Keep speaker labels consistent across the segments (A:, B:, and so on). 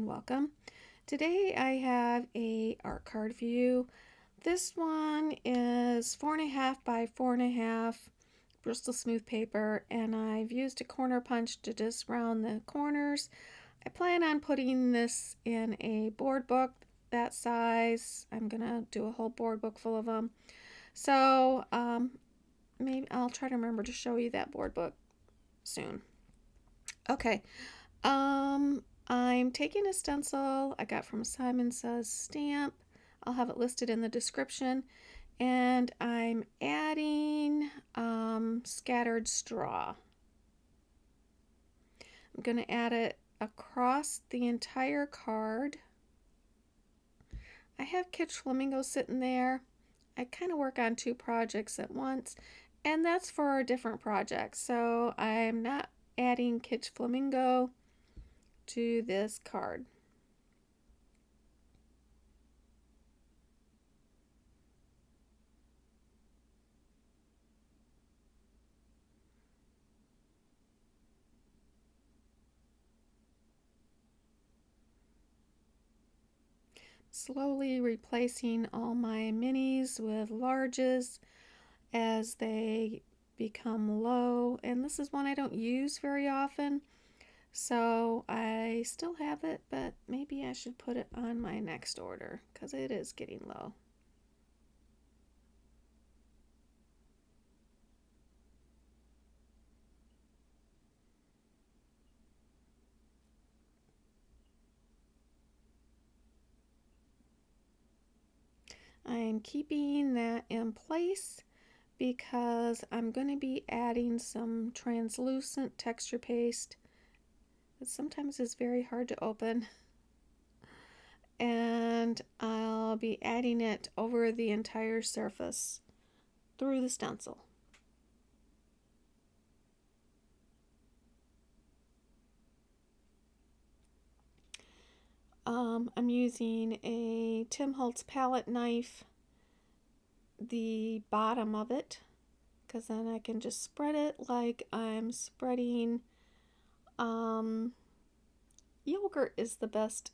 A: welcome. Today I have a art card for you. This one is 4.5 by 4.5 Bristol smooth paper, and I've used a corner punch to just round the corners. I plan on putting this in a board book that size. I'm gonna do a whole board book full of them. So maybe I'll try to remember to show you that board book soon. Okay. I'm taking a stencil I got from Simon Says Stamp. I'll have it listed in the description. And I'm adding scattered straw. I'm going to add it across the entire card. I have Kitsch Flamingo sitting there. I kind of work on two projects at once, and that's for different projects. So I'm not adding Kitsch Flamingo to this card. Slowly replacing all my minis with larges as they become low, and this is one I don't use very often, so I still have it, but maybe I should put it on my next order because it is getting low. I'm keeping that in place because I'm going to be adding some translucent texture paste. It sometimes is very hard to open. And I'll be adding it over the entire surface through the stencil. I'm using a Tim Holtz palette knife, the bottom of it, because then I can just spread it like I'm spreading yogurt is the best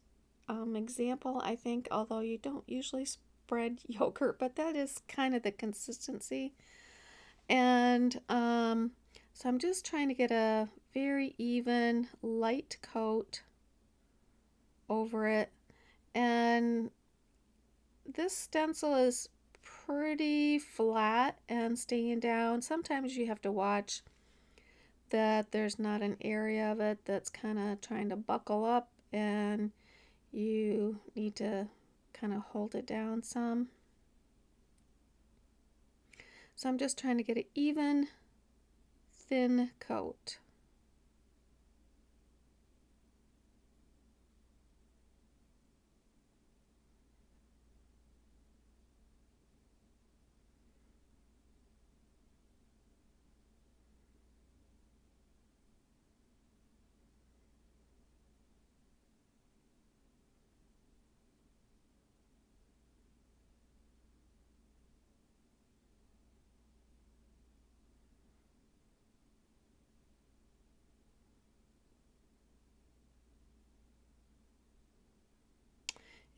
A: example, I think, although you don't usually spread yogurt, but that is kind of the consistency. And so I'm just trying to get a very even light coat over it, and this stencil is pretty flat and staying down. Sometimes you have to watch that there's not an area of it that's kind of trying to buckle up, and you need to kind of hold it down some. So I'm just trying to get an even thin coat.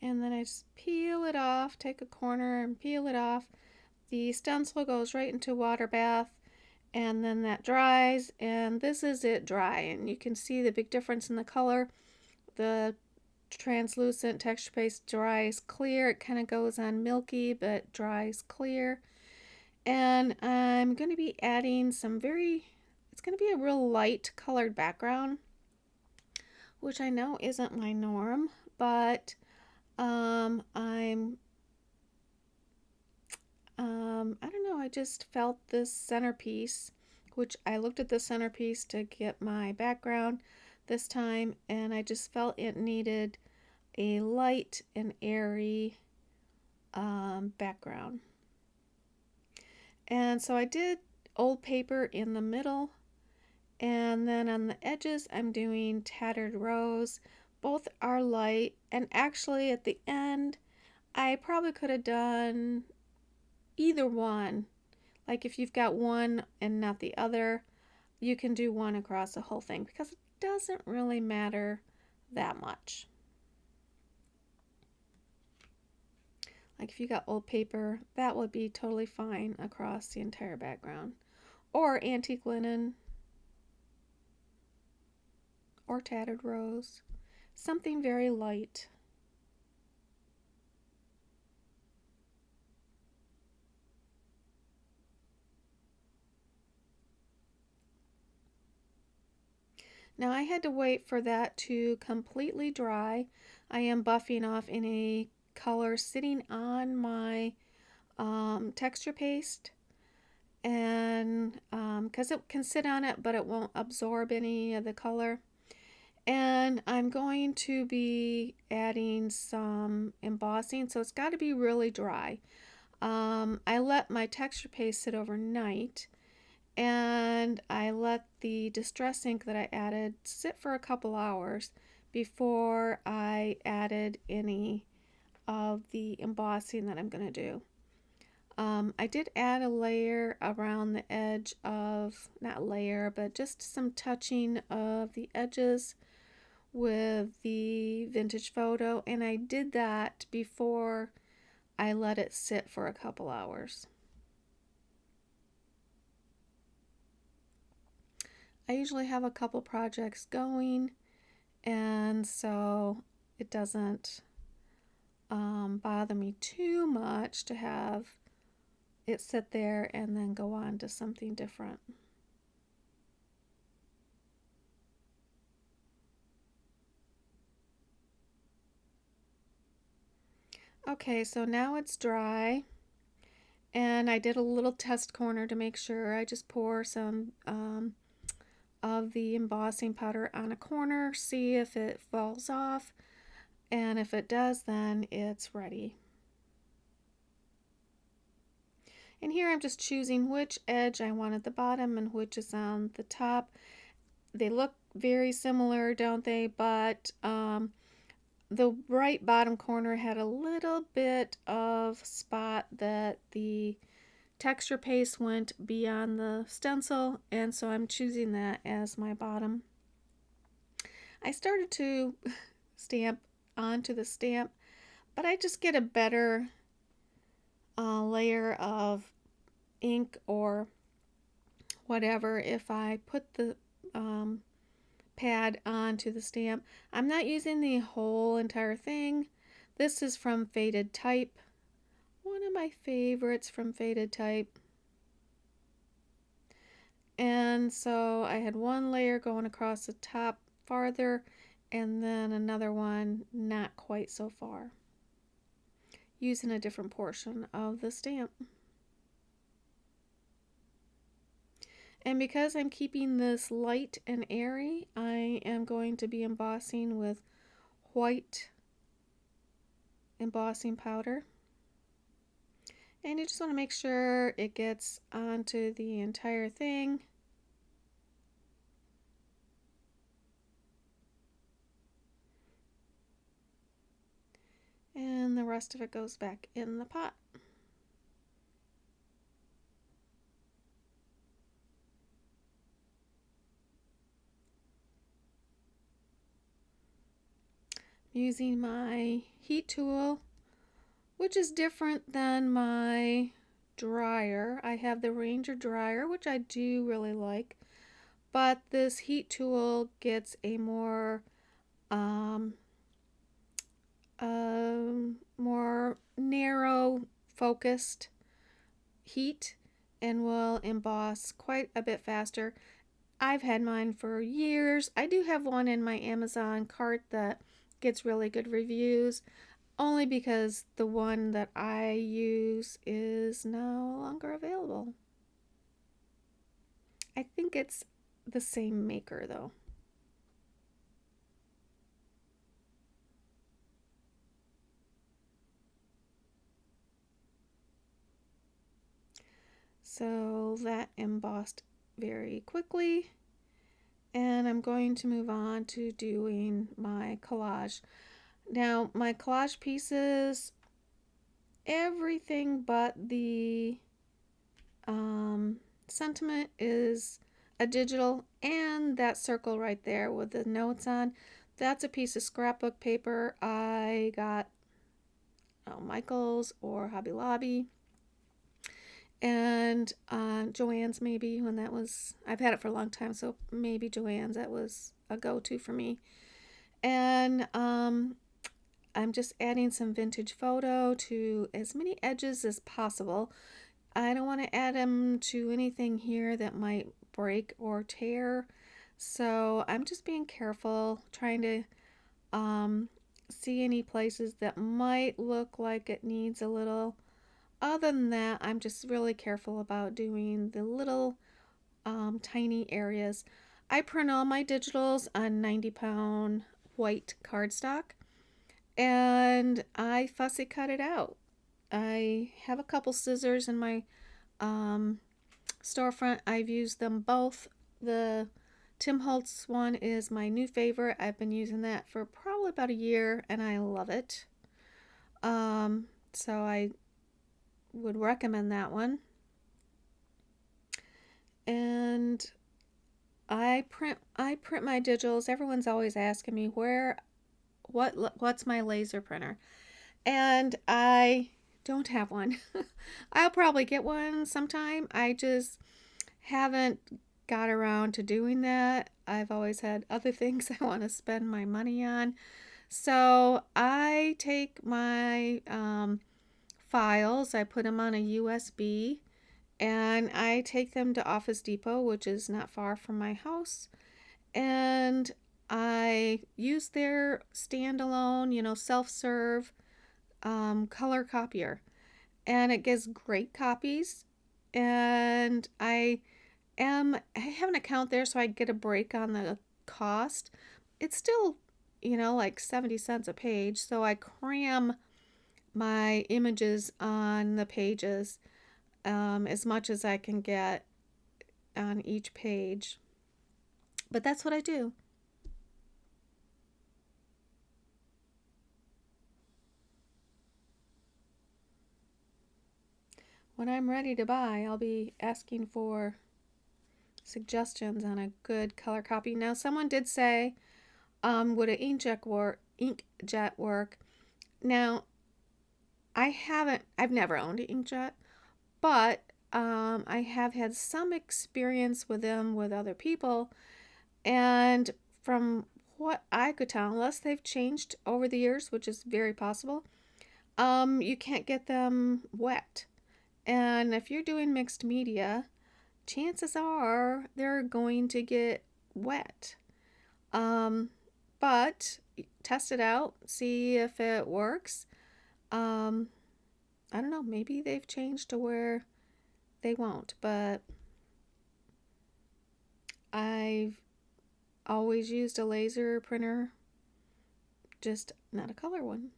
A: And then I just peel it off, take a corner and peel it off. The stencil goes right into water bath, and then that dries, and this is it dry, and you can see the big difference in the color. The translucent texture paste dries clear. It kind of goes on milky but dries clear. And I'm going to be adding it's going to be a real light colored background, which I know isn't my norm, but I don't know, I just felt this centerpiece, which I looked at the centerpiece to get my background this time, and I just felt it needed a light and airy background. And so I did old paper in the middle, and then on the edges I'm doing tattered rose. Both are light, and actually at the end I probably could have done either one. Like if you've got one and not the other, you can do one across the whole thing because it doesn't really matter that much. Like if you got old paper, that would be totally fine across the entire background. Or antique linen, or tattered rose. Something very light. Now I had to wait for that to completely dry. I am buffing off any color sitting on my texture paste, and because it can sit on it but it won't absorb any of the color. And I'm going to be adding some embossing, so it's got to be really dry. I let my texture paste sit overnight, and I let the distress ink that I added sit for a couple hours before I added any of the embossing that I'm going to do. I did add a layer around the edge of, not layer, but just some touching of the edges with the vintage photo, and I did that before I let it sit for a couple hours. I usually have a couple projects going, and so it doesn't bother me too much to have it sit there and then go on to something different. Okay, so now it's dry, and I did a little test corner to make sure. I just pour some of the embossing powder on a corner, see if it falls off, and if it does, then it's ready. And here I'm just choosing which edge I want at the bottom and which is on the top. They look very similar, don't they? But the right bottom corner had a little bit of spot that the texture paste went beyond the stencil, and so I'm choosing that as my bottom. I started to stamp onto the stamp, but I just get a better layer of ink or whatever if I put the pad onto the stamp. I'm not using the whole entire thing. This is from Faded Type, one of my favorites from Faded Type. And so I had one layer going across the top farther, and then another one not quite so far, using a different portion of the stamp. And because I'm keeping this light and airy, I am going to be embossing with white embossing powder. And you just want to make sure it gets onto the entire thing. And the rest of it goes back in the pot. Using my heat tool, which is different than my dryer. I have the Ranger dryer, which I do really like, but this heat tool gets a more more narrow focused heat and will emboss quite a bit faster. I've had mine for years. I do have one in my Amazon cart that gets really good reviews, only because the one that I use is no longer available. I think it's the same maker though. So that embossed very quickly, and I'm going to move on to doing my collage. Now my collage pieces, everything but the sentiment is a digital, and that circle right there with the notes on, that's a piece of scrapbook paper I got Michael's or Hobby Lobby. And Joann's maybe when that was, I've had it for a long time, so maybe Joann's, that was a go-to for me. And I'm just adding some vintage photo to as many edges as possible. I don't want to add them to anything here that might break or tear. So I'm just being careful, trying to see any places that might look like it needs a little. Other than that, I'm just really careful about doing the little tiny areas. I print all my digitals on 90-pound white cardstock and I fussy cut it out. I have a couple scissors in my um, storefront. I've used them both. The Tim Holtz one is my new favorite. I've been using that for probably about a year and I love it. So I would recommend that one. And I print my digitals. Everyone's always asking me what's my laser printer. And I don't have one. I'll probably get one sometime. I just haven't got around to doing that. I've always had other things I want to spend my money on. So I take my files, I put them on a USB, and I take them to Office Depot, which is not far from my house, and I use their standalone, self-serve color copier, and it gives great copies. And I have an account there, so I get a break on the cost. It's still, like 70 cents a page, so I cram my images on the pages as much as I can get on each page. But that's what I do. When I'm ready to buy, I'll be asking for suggestions on a good color copy. Now, someone did say, would an inkjet work? Now, I've never owned an inkjet, but I have had some experience with them with other people, and from what I could tell, unless they've changed over the years, which is very possible, you can't get them wet. And if you're doing mixed media, chances are they're going to get wet. Um, but test it out, see if it works. Um, I don't know, maybe they've changed to where they won't, but I've always used a laser printer, just not a color one.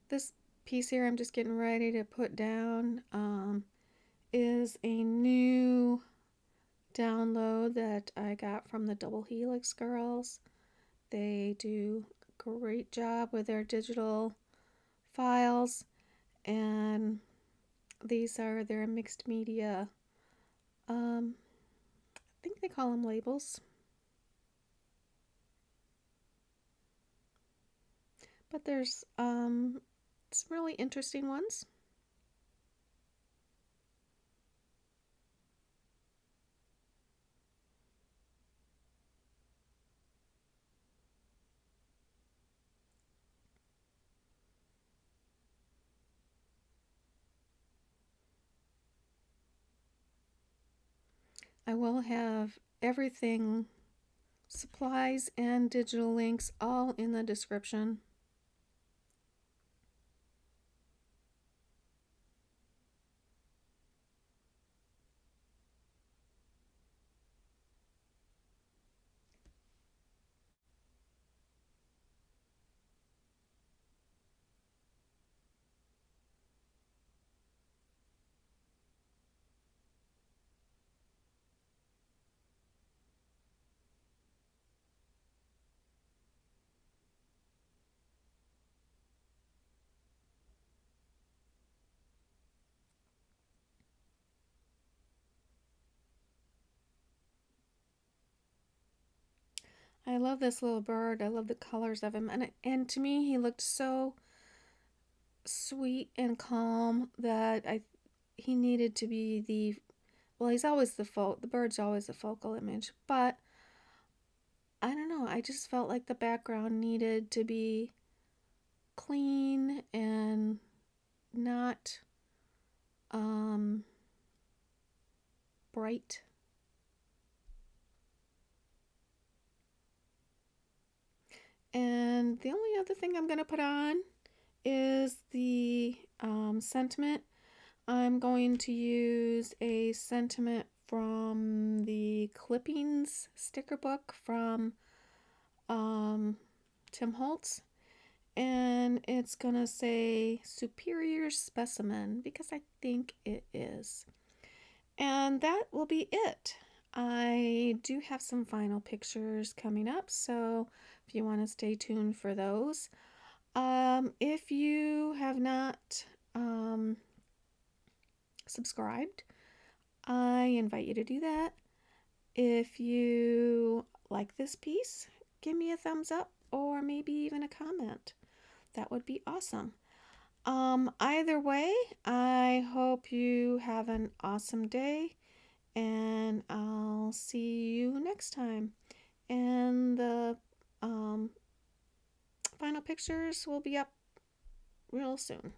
A: This piece here I'm just getting ready to put down is a new download that I got from the Double Helix girls. They do a great job with their digital files, and these are their mixed media. I think they call them labels, but there's some really interesting ones. I will have everything, supplies and digital links, all in the description. I love this little bird. I love the colors of him. And to me, he looked so sweet and calm that he needed to be well, he's always the bird's always the focal image, but I don't know, I just felt like the background needed to be clean and not bright. And the only other thing I'm going to put on is the sentiment. I'm going to use a sentiment from the Clippings sticker book from Tim Holtz. And it's going to say superior specimen because I think it is. And that will be it. I do have some final pictures coming up, so if you want to stay tuned for those. If you have not subscribed, I invite you to do that. If you like this piece, give me a thumbs up or maybe even a comment. That would be awesome. Either way, I hope you have an awesome day, and I'll see you next time. And the final pictures will be up real soon.